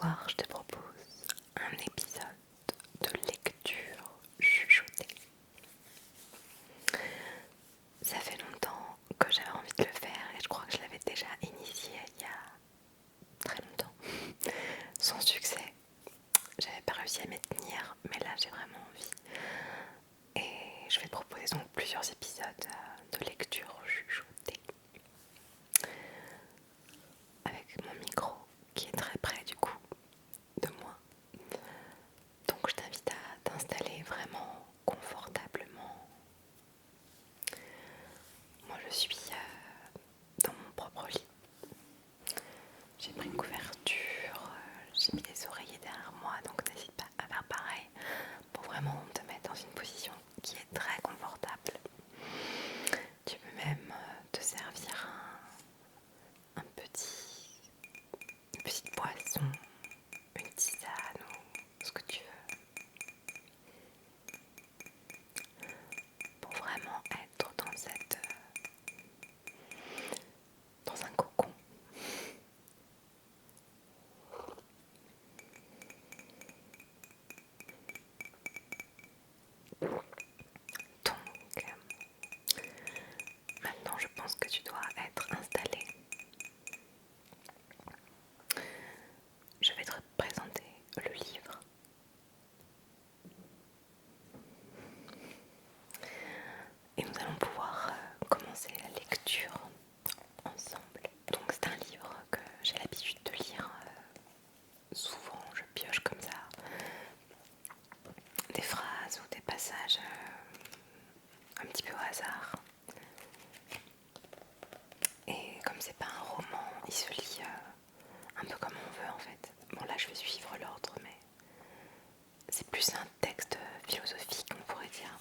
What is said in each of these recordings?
soir, je te propose un épisode de lecture chuchotée. Ça fait longtemps que j'avais envie de le faire et je crois que je l'avais déjà initié il y a très longtemps. Sans succès, j'avais pas réussi à m'y tenir, mais là j'ai vraiment envie. Et je vais te proposer donc plusieurs épisodes de lecture chuchotée avec mon micro qui est très près du coup de moi. Donc je t'invite à t'installer vraiment confortablement. Moi je suis dans mon propre lit. J'ai pris une couverture, j'ai mis des oreillers derrière moi, donc n'hésite pas à faire pareil pour vraiment te mettre dans une position qui est très confortable. Tu peux même te servir une petite boisson, une tisane ou ce que tu veux, pour vraiment être dans un cocon. Donc, maintenant je pense que tu dois être installé. Je vais te présenter le livre. Et nous allons pouvoir commencer la lecture ensemble. Donc c'est un livre que j'ai l'habitude de lire souvent, je pioche comme ça des phrases ou des passages un petit peu au hasard. Et comme c'est pas un roman, il se lit un peu comme on veut en fait. Bon là je vais suivre l'ordre, mais c'est plus un texte philosophique on pourrait dire.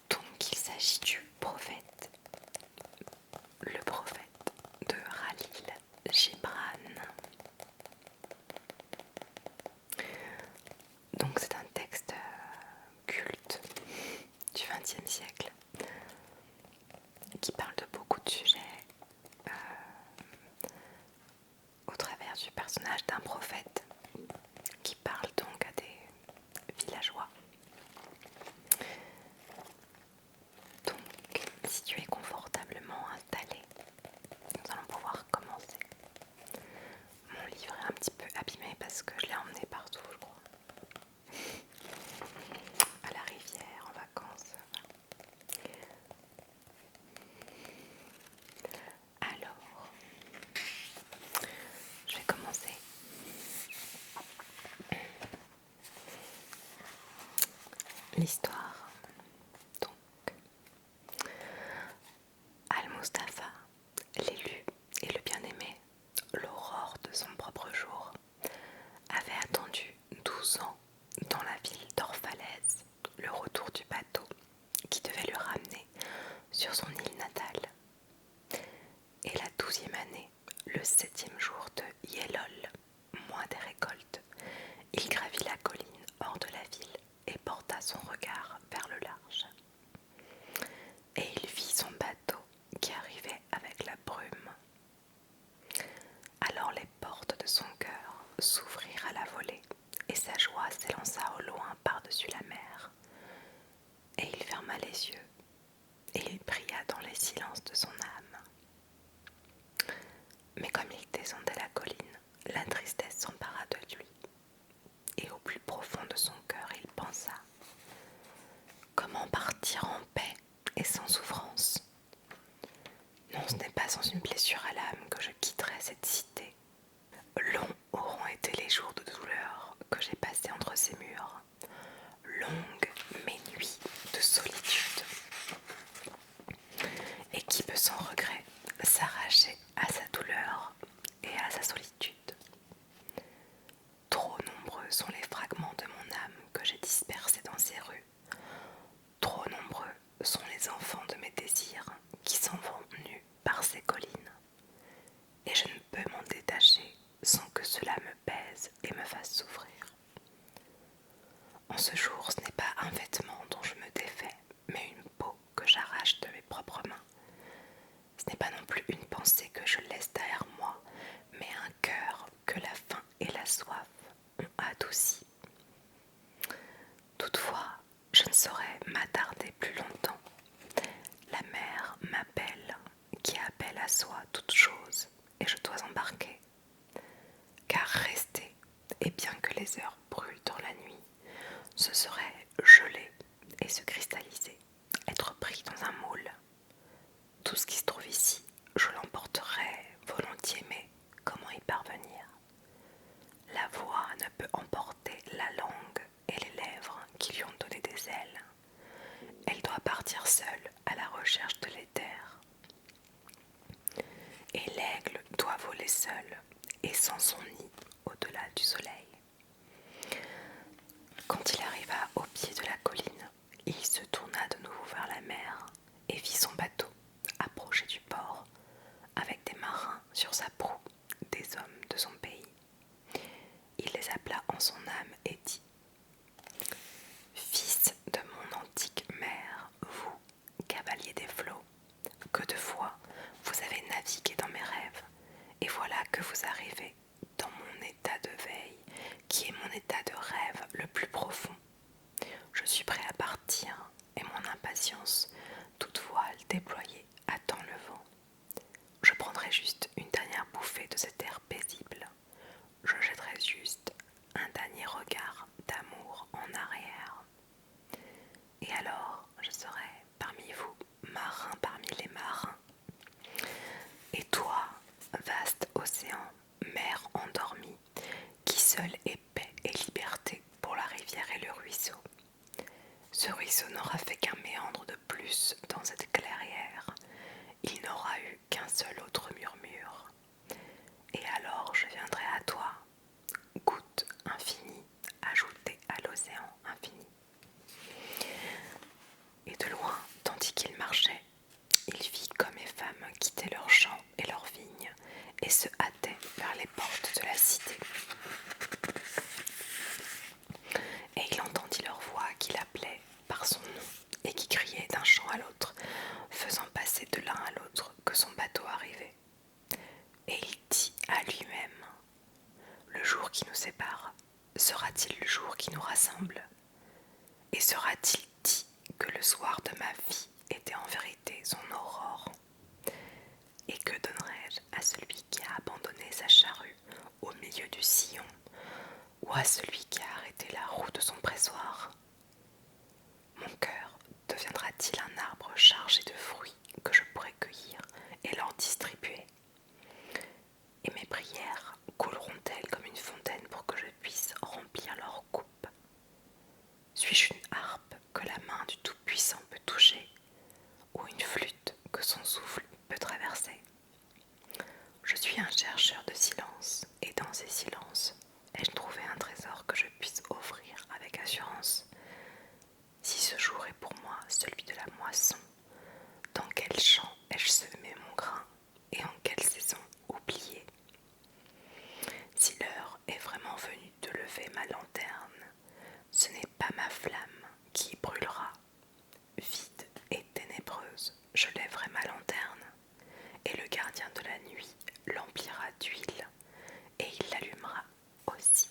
Donc il s'agit du prophète, le prophète de Khalil Gibran. Donc c'est un texte culte du XXe siècle qui parle de beaucoup de sujets au travers du personnage d'un prophète qui parle donc à des villageois. Donc si tu es confortablement installé, nous allons pouvoir commencer. Mon livre est un petit peu abîmé parce que je l'ai emmené partout je crois. À la rivière, en vacances. Alors, je vais commencer. L'histoire. Donc, Al-Mustafa, l'élu et le bien-aimé, l'aurore de son propre jour, avait attendu 12 ans dans la ville d'Orphalaise le retour du bateau qui devait le ramener sur son île natale. Et la 12e année, le 7e jour de Yelol, mois des récoltes, il gravit la colline hors de la ville et porta son regard vers le large. Et il vit son bateau qui arrivait avec la brume. Alors les portes de son cœur s'ouvrirent à la volée, et sa joie s'élança au loin par-dessus la mer. Et il ferma les yeux, et il pria dans les silences de son âme. Mais comme il descendait la colline, la tristesse s'empara de lui, et au plus profond de son cœur il pensa: comment partir en paix et sans souffrance? Non, ce n'est pas sans une blessure à l'âme que je quitterai cette cité. Longs auront été les jours de douleur que j'ai passés entre ces murs, longues mes nuits de solitude. Et qui peut sans regret s'arracher à sa douleur et à sa solitude? Trop nombreux sont les fragments de mon âme que j'ai dispersés dans ces rues. Trop nombreux sont les enfants de mes désirs qui s'en vont nus par ces collines. Et je ne peux m'en détacher sans que cela me pèse et me fasse souffrir. En ce jour, ce n'est pas un vêtement dont je me défais, mais une peau que j'arrache de mes propres mains. Ce n'est pas non plus une pensée que je laisse derrière moi, mais un cœur tout ce qui se trouve ici, je l'emporterais volontiers, mais comment y parvenir? La voix ne peut emporter la langue et les lèvres qui lui ont donné des ailes. Elle doit partir seule à la recherche de l'éther. Et l'aigle doit voler seul et sans son nid au-delà du soleil. Quand il arriva au pied de la colline, il se tourna de nouveau vers la mer et vit son bateau approcher du port avec des marins sur sa proue, des hommes de son pays. Il les appela en son âme et dit: Fils de mon antique mère, vous, cavalier des flots, que de fois vous avez navigué dans mes rêves, et voilà que vous arrivez dans mon état de veille, qui est mon état de rêve le plus profond. Je suis prêt à partir, et mon impatience, toute voile déployée, attend le vent. Je prendrai juste une dernière bouffée de cet air paisible. Je jetterai juste un dernier regard d'amour en arrière. Et alors, je serai parmi vous, marin parmi les marins. Et toi, vaste océan, mer endormie, qui seul est paix et liberté pour la rivière et le ruisseau. Ce ruisseau n'aura fait qu'un méandre de plus dans cette clairière. Il n'aura eu qu'un seul autre murmure. Et alors je viendrai à toi, goutte infinie ajoutée à l'océan infini. Et de loin, tandis qu'il marchait, il vit qu'hommes et femmes quittaient leurs champs et leurs vignes et se hâtaient vers les portes de la cité. Et il entendit leur voix qui l'appelait par son nom et qui criait d'un champ à l'autre, faisant passer de l'un à l'autre que son bateau arrivait. Et il dit à lui-même: Le jour qui nous sépare, sera-t-il le jour qui nous rassemble? Et sera-t-il dit que le soir de ma vie était en vérité son aurore? Et que donnerai-je à celui qui a abandonné sa charrue au milieu du sillon, ou à celui qui a arrêté la roue de son pressoir? Mon cœur deviendra-t-il un arbre chargé de fruits que je pourrai cueillir et leur distribuer? Et mes prières couleront-elles comme une fontaine pour que je puisse remplir leur coupe? Suis-je une harpe que la main du Tout-Puissant peut toucher, ou une flûte que son souffle peut traverser? Je suis un chercheur de silence, et dans ces silences, ai-je trouvé un trésor que je puisse offrir avec assurance? Si ce jour est pour moi celui de la moisson, dans quel champ ai-je semé mon grain, et en quelle saison oublié? Si l'heure est vraiment venue de lever ma lanterne, ce n'est pas ma flamme qui brûlera. Vide et ténébreuse, je lèverai ma lanterne, et le gardien de la nuit l'emplira d'huile, et il l'allumera aussi.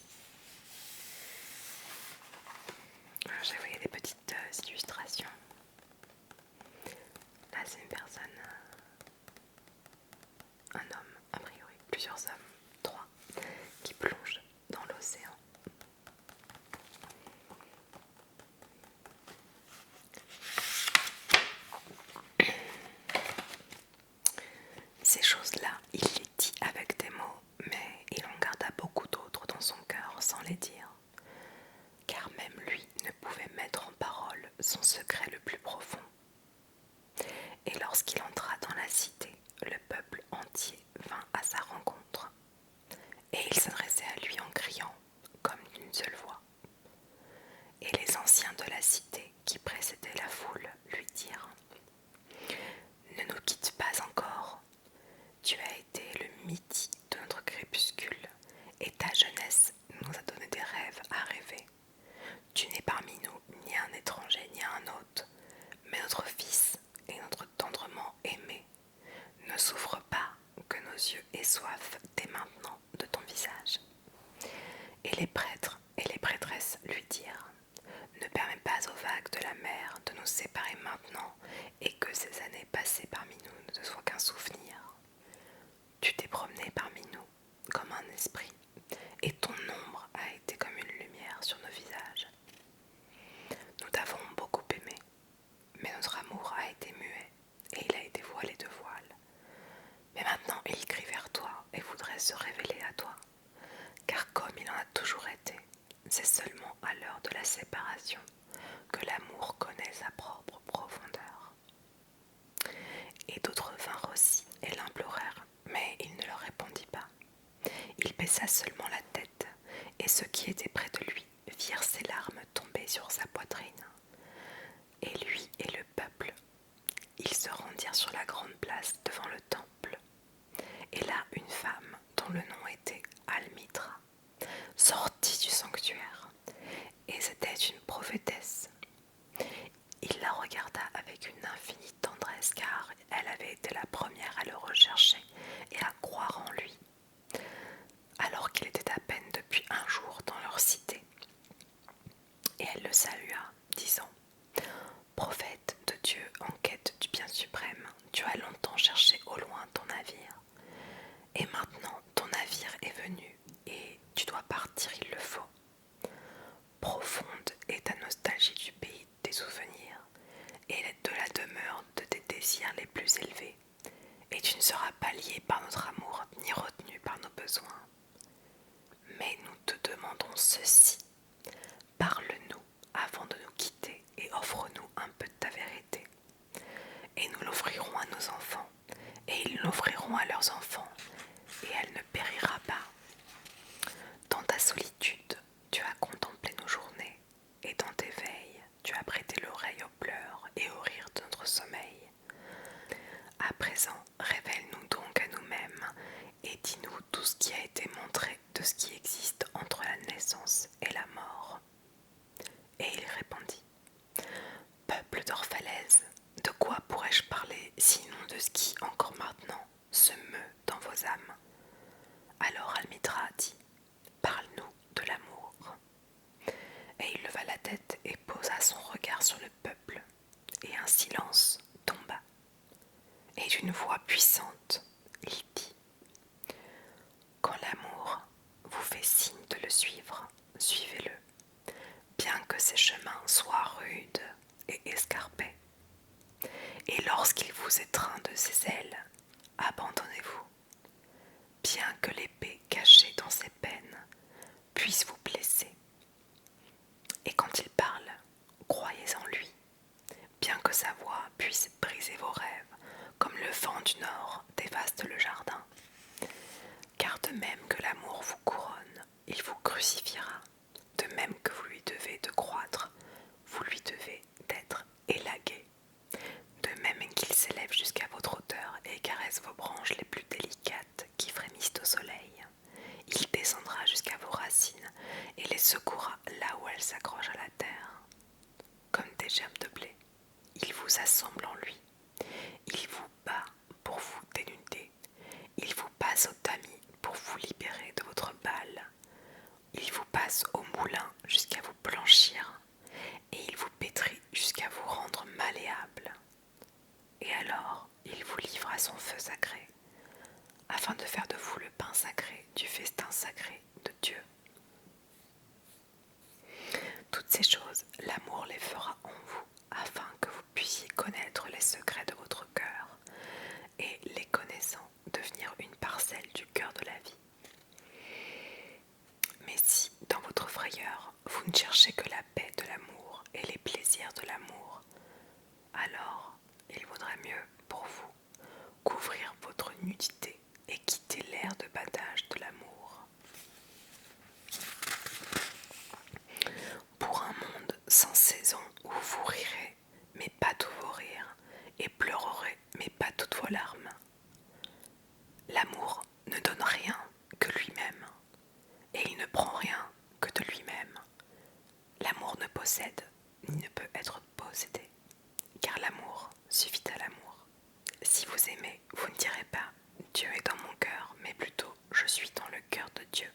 J'ai voyé des petites illustrations. Là, c'est une personne, un homme, a priori, plusieurs hommes, 3, qui plongent dans l'océan. Ces choses-là, il les dit avec des mots, mais il en garda beaucoup d'autres dans son cœur sans les dire, car même lui ne pouvait mettre en parole son secret le plus profond. Et lorsqu'il entra dans la cité, le peuple entier vint à sa rencontre, et il s'adressait à lui en criant, comme d'une seule voix. Et les anciens de la cité qui précédaient la foule lui dirent: Ne nous quitte pas encore. Tu as été le midi de notre crépuscule, et ta jeunesse nous a donné des rêves à rêver. Tu n'es parmi nous ni un étranger ni un hôte, mais notre fils et notre tendrement aimé. Ne souffre pas que nos yeux aient soif dès maintenant de ton visage. Et les prêtres et les prêtresses lui dirent: Ne permets pas aux vagues de la mer de nous séparer maintenant, et que ces années passées parmi nous ne te soient qu'un souvenir. Tu t'es promené parmi nous comme un esprit, et ton ombre a été comme une lumière sur nos visages. Nous t'avons beaucoup aimé, mais notre amour a été muet, et il a été voilé de a toujours été. C'est seulement à l'heure de la séparation que l'amour connaît sa propre profondeur. Et d'autres vinrent aussi et l'implorèrent, mais il ne leur répondit pas. Il baissa seulement la tête, et ceux qui étaient près de lui virent ses larmes tomber sur sa poitrine. Et lui et le peuple, ils se rendirent sur la grande place devant le temple. Et là, une femme, dont le nom était Almitra, sortit du sanctuaire, et c'était une prophétesse. Il la regarda avec une infinie tendresse, car elle avait été la première à le rechercher et à croire en lui, alors qu'il était à peine depuis un jour dans leur cité. Et elle le salua, disant: Prophète de Dieu en quête du bien suprême, tu as longtemps cherché au loin ton navire. Et maintenant ton navire est venu, et tu dois partir, il le faut. Profonde est ta nostalgie du pays des souvenirs, et de la demeure de tes désirs les plus élevés, et tu ne seras pas lié par notre amour, ni retenu par nos besoins. Mais nous te demandons ceci: parle-nous avant de nous quitter, et offre-nous un peu de ta vérité. Et nous l'offrirons à nos enfants, et ils l'offriront à leurs enfants, et elle ne périra pas. Dans ta solitude, tu as contemplé nos journées, et dans tes veilles, tu as prêté l'oreille aux pleurs et aux rires de notre sommeil. À présent, révèle-nous donc à nous-mêmes, et dis-nous tout ce qui a été montré de ce qui existe entre la naissance et la mort. Et il répondit: Peuple d'Orphalèse, de quoi pourrais-je parler sinon de ce qui, encore maintenant, se meut dans vos âmes? Alors Almitra dit: Parle-nous de l'amour. Et il leva la tête et posa son regard sur le peuple, et un silence tomba. Et d'une voix puissante, il dit: Quand l'amour vous fait signe de le suivre, suivez-le, bien que ses chemins soient rudes et escarpés. Et lorsqu'il vous étreint de ses ailes, abandonnez-vous, bien que l'épée cachée dans ses peines puisse vous blesser. Et quand il parle, croyez en lui, bien que sa voix puisse briser vos rêves, comme le vent du nord dévaste le jardin. Car de même que l'amour vous couronne, il vous crucifiera. De même que vous lui devez de croître, vous lui devez d'être élagué. De même qu'il s'élève jusqu'à votre hauteur et caresse vos branches les plus délicates qui frémissent au soleil, il descendra jusqu'à vos racines et les secouera là où elles s'accrochent à la terre. Comme des gerbes de blé, il vous assemble en lui. Il vous bat pour vous dénuder. Il vous passe au tamis pour vous libérer de votre balle. Il vous passe au moulin jusqu'à vous blanchir, et il vous pétrit jusqu'à vous rendre malléable. Et alors, il vous livre à son feu sacré, afin de faire de vous le pain sacré du festin sacré de Dieu. Toutes ces choses, l'amour les fera en vous, afin que vous puissiez connaître les secrets de votre cœur, et les connaissant, devenir une parcelle du cœur de la vie. Mais si, dans votre frayeur, vous ne cherchez que la paix de l'amour et les plaisirs de l'amour, alors il vaudrait mieux pour vous couvrir votre nudité et quitter l'air de badage de l'amour. Pour un monde sans saison où vous rirez, mais pas tous vos rires, et pleurerez, mais pas toutes vos larmes. L'amour ne donne rien que lui-même, et il ne prend rien que de lui-même. L'amour ne possède, ni ne peut être possédé, car l'amour suffit à l'amour. Si vous aimez, vous ne direz pas « Dieu est dans mon cœur », mais plutôt « Je suis dans le cœur de Dieu ».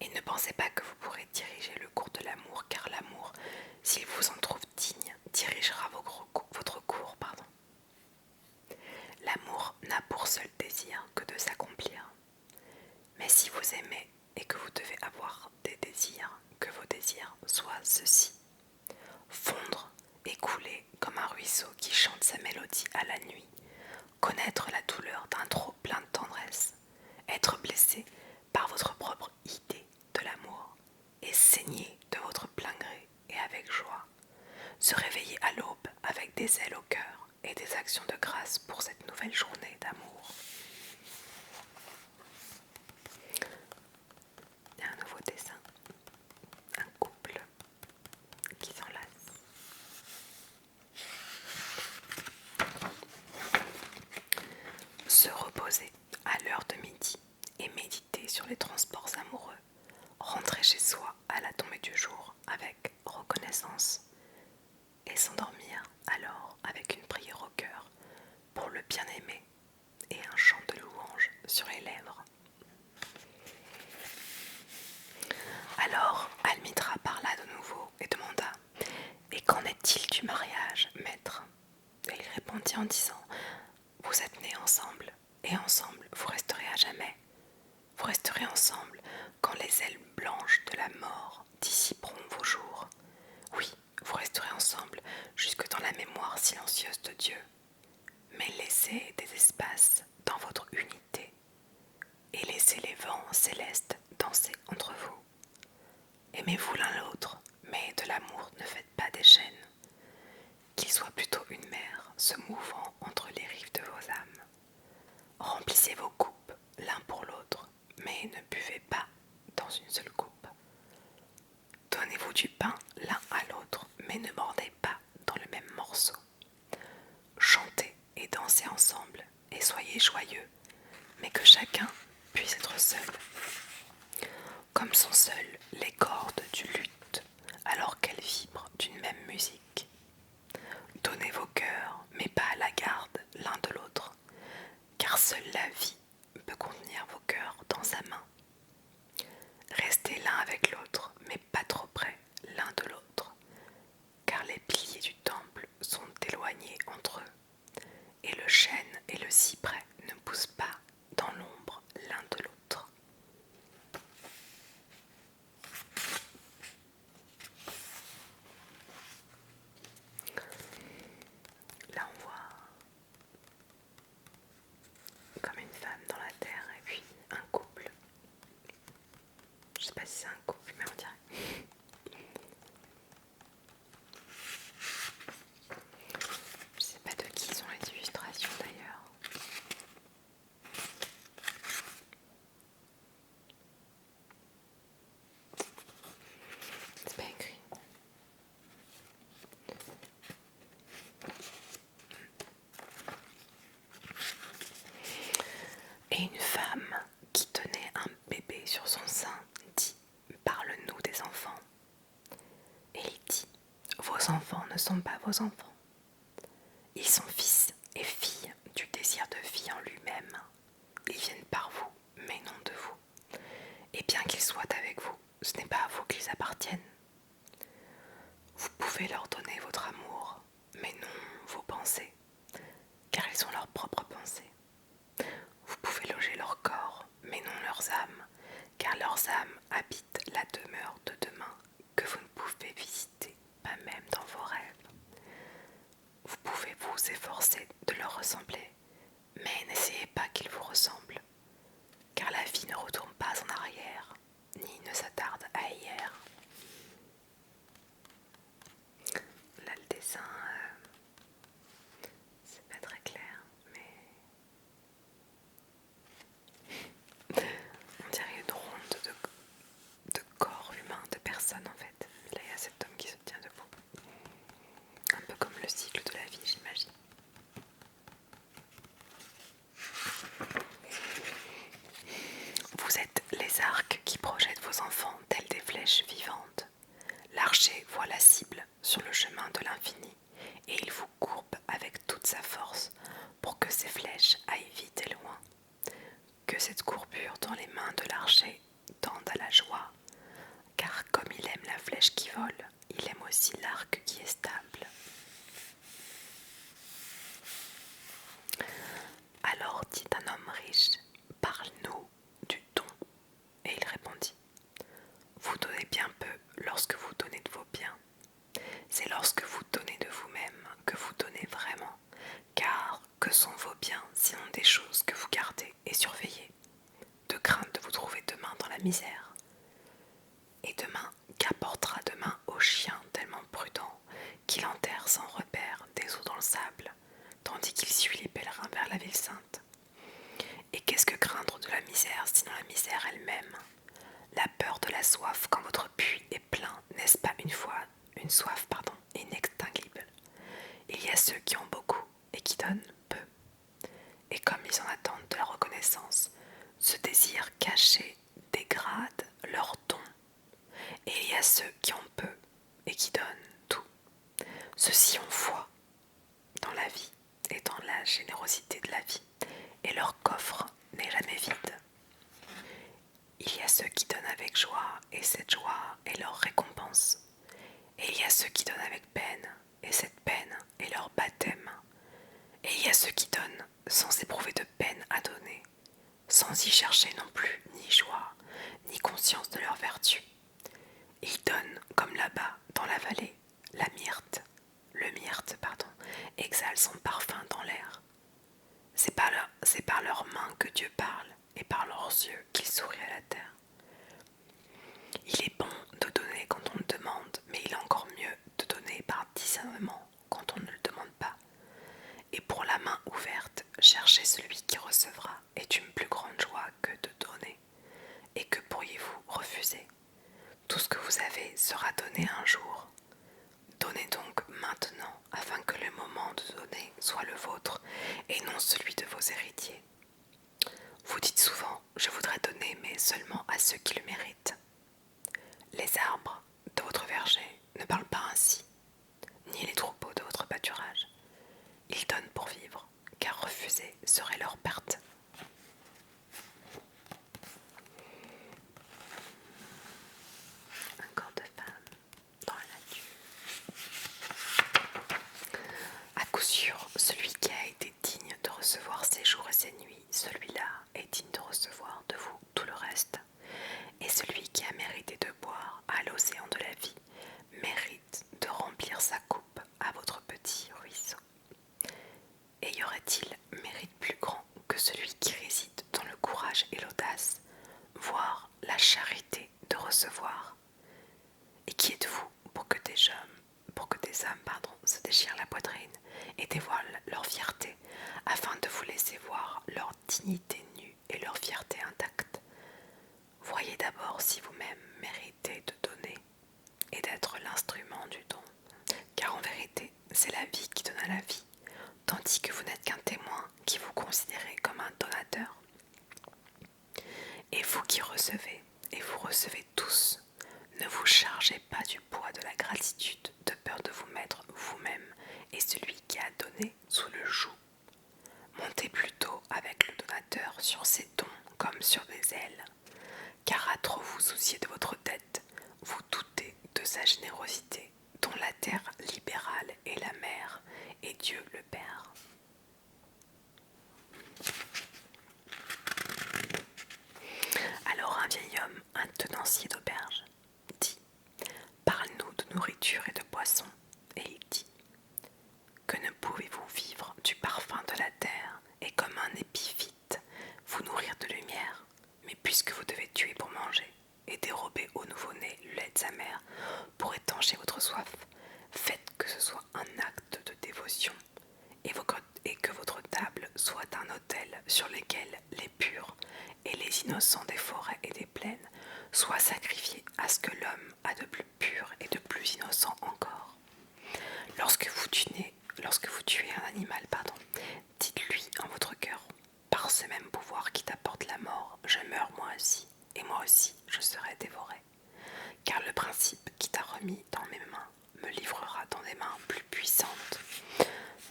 Et ne pensez pas que vous pourrez diriger le cours de l'amour, car l'amour, s'il vous en trouve digne, dirigera votre cours. L'amour n'a pour seul désir que de s'accomplir. Mais si vous aimez et que vous devez avoir des désirs, que vos désirs soient ceux-ci: fondre et couler comme un ruisseau qui chante sa mélodie à la nuit, connaître la douleur d'un trop plein de tendresse, être blessé par votre propre idée de l'amour et saigner de votre plein gré et avec joie. Se réveiller à l'aube avec des ailes au cœur et des actions de grâce pour cette nouvelle journée d'amour. Il y a un nouveau dessin, un couple qui s'enlace. Se reposer à l'heure de midi et méditer sur les transports amoureux. Rentrer chez soi à la tombée du jour avec reconnaissance et s'endormir alors avec une prière au cœur pour le bien-aimé et un chant de louange sur les lèvres. Alors Almitra parla de nouveau et demanda « Et qu'en est-il du mariage, maître ?» Et il répondit en disant « Vous êtes nés ensemble, et ensemble vous resterez à jamais. Vous resterez ensemble quand les ailes blanches de la mort dissiperont vos jours. Oui, vous resterez ensemble jusque dans la mémoire silencieuse de Dieu. Mais laissez des espaces dans votre unité et laissez les vents célestes danser entre vous. Aimez-vous l'un l'autre, mais de l'amour ne faites pas des chaînes. Qu'il soit plutôt une mer se mouvant entre les rives de vos âmes. Remplissez vos coupes l'un pour l'autre, mais ne buvez pas dans une seule coupe. Donnez-vous du pain l'un à l'autre, mais ne mordez pas dans le même morceau. Chantez et dansez ensemble, et soyez joyeux, mais que chacun puisse être seul. Comme sont seules les cordes du luth, alors qu'elles vibrent d'une même musique. Donnez vos cœurs, mais pas à la garde l'un de l'autre, car seule la vie peut contenir vos cœurs dans sa main. Restez l'un avec l'autre, mais pas trop près l'un de l'autre, car les piliers du temple sont éloignés entre eux, et le chêne et le cyprès ne poussent pas dans l'ombre l'un de l'autre. Là on voit comme une femme dans la terre et puis un couple. Je sais pas si c'est un couple, mais on dirait. Je sais pas de qui sont les illustrations d'ailleurs. C'est pas écrit. Et une femme qui tenait un bébé sur son sein dit « Parle-nous des enfants ». Et il dit « Vos enfants ne sont pas vos enfants. Ils sont fils et filles du désir de vie en lui-même. Ils viennent par vous, mais non de vous. Et bien qu'ils soient avec vous, ce n'est pas à vous qu'ils appartiennent. Vous pouvez leur donner votre amour, mais non vos pensées, car ils ont leurs propres pensées. Vous pouvez loger leur corps, mais non leurs âmes, car leurs âmes habitent la demeure de demain que vous ne pouvez visiter, pas même dans vos rêves. Vous pouvez vous efforcer de leur ressembler, mais n'essayez pas qu'ils vous ressemblent, car la vie ne retourne pas en arrière, ni ne s'attarde à hier. Là, le dessin, c'est pas très clair, mais on dirait une ronde de corps humains, de personnes en fait. Là, il y a cet homme qui se tient debout. Un peu comme le cycle de la vie, j'imagine. Vous êtes les arcs qui projettent vos enfants tels des flèches vivantes. L'archer voit la cible sur le chemin de l'infini et il vous courbe avec toute sa force pour que ces flèches aillent vite et loin. Que cette courbure dans les mains de l'archer tende à la joie, car comme il aime la flèche qui vole, il aime aussi l'arc qui est stable. Alors dit un homme riche, parle-nous du don. Et il répondit, vous donnez bien peu lorsque vous donnez de vos biens. C'est lorsque vous donnez de vous-même que vous donnez vraiment, car que sont vos biens sinon des choses que vous gardez et surveillez, de crainte de vous trouver demain dans la misère. Et demain tandis qu'il suit les pèlerins vers la ville sainte. Et qu'est-ce que craindre de la misère, sinon la misère elle-même? La peur de la soif quand votre puits est plein, n'est-ce pas une soif inextinguible? Il y a ceux qui ont beaucoup et qui donnent peu. Et comme ils en attendent de la reconnaissance, ce désir caché dégrade leur don. Et il y a ceux qui ont peu et qui donnent tout. Ceux-ci ont foi dans la vie et dans la générosité de la vie, et leur coffre n'est jamais vide. Il y a ceux qui donnent avec joie, et cette joie est leur récompense. Et il y a ceux qui donnent avec peine, et cette peine est leur baptême. Et il y a ceux qui donnent sans éprouver de peine à donner, sans y chercher non plus ni joie, ni conscience de leur vertu. Ils donnent comme là-bas, dans la vallée, le myrte, exhale son parfum dans l'air. C'est par leurs mains que Dieu parle, et par leurs yeux qu'il sourit à la terre. Il est bon de donner quand on le demande, mais il est encore mieux de donner par discernement quand on ne le demande pas. Et pour la main ouverte, chercher celui qui recevra est une plus grande joie que de donner. Et que pourriez-vous refuser? Tout ce que vous avez sera donné un jour. Donnez donc maintenant, afin que le moment de donner soit le vôtre et non celui de vos héritiers. Vous dites souvent, je voudrais donner, mais seulement à ceux qui le méritent. Les arbres de votre verger ne parlent pas ainsi, ni les troupeaux de votre pâturage. Ils donnent pour vivre, car refuser serait leur perte. Un corps de femme dans la nature. À coup sûr, celui qui a été digne de recevoir ses jours et ses nuits, celui-là est digne de recevoir de vous tout le reste. Et celui qui a mérité de boire à l'océan de la vie mérite de remplir sa coupe à votre petit ruisseau. Et y aurait-il mérite plus grand que celui qui réside dans le courage et l'audace, voire la charité de recevoir? Et qui êtes-vous pour que des hommes se déchirent la poitrine et dévoilent leur fierté, afin de vous laisser voir leur dignité nue et leur fierté intacte? Voyez d'abord si vous-même méritez de donner et d'être l'instrument du don, car en vérité, c'est la vie qui donne à la vie, tandis que vous n'êtes qu'un témoin qui vous considérez comme un donateur. Et vous qui recevez, et vous recevez tous, ne vous chargez pas du poids de la gratitude, de peur de vous mettre vous-même et celui qui a donné sous le joug. Montez plutôt avec le donateur sur ses dons comme sur des ailes, car à trop vous soucier de votre dette, vous doutez de sa générosité, dont la terre libérale est la mère et Dieu le Père. Alors un vieil homme, un tenancier d'auberge, dit: parle-nous de nourriture et de boisson. Et il dit: que ne pouvez-vous vivre du parfum de la terre et comme un épiphyte vous nourrir de lumière? Mais puisque vous devez tuer pour manger et dérober au nouveau-né le lait de sa mère pour étancher votre soif, faites que ce soit un acte de dévotion et que votre table soit un autel sur lequel les purs et les innocents des forêts et des plaines soient sacrifiés à ce que l'homme a de plus pur et de plus innocent encore. Lorsque vous tuez un animal, dites-lui en votre cœur: par ce même pouvoir qui t'apporte la mort, je meurs moi aussi, et moi aussi je serai dévoré. Car le principe qui t'a remis dans mes mains me livrera dans des mains plus puissantes.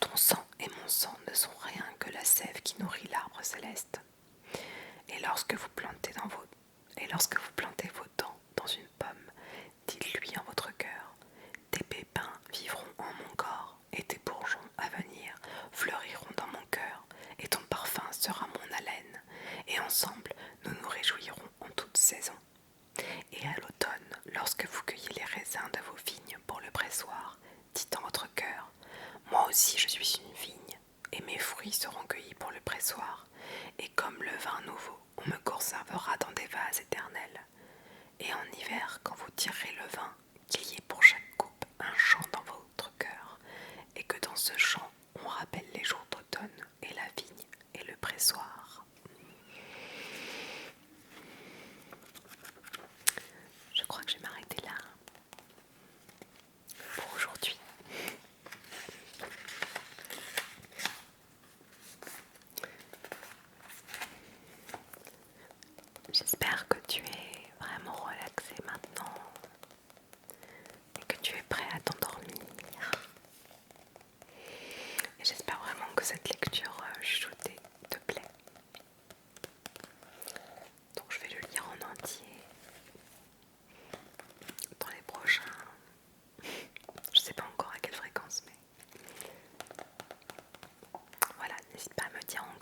Ton sang et mon sang ne sont rien que la sève qui nourrit l'arbre céleste. Et lorsque vous plantez vos dents dans une pomme, dites-lui en votre cœur: tes pépins vivront en mon corps, et tes bourgeons à venir que cette lecture chuchotée te plaît. Donc je vais le lire en entier dans les prochains. Je sais pas encore à quelle fréquence, mais voilà, n'hésite pas à me dire en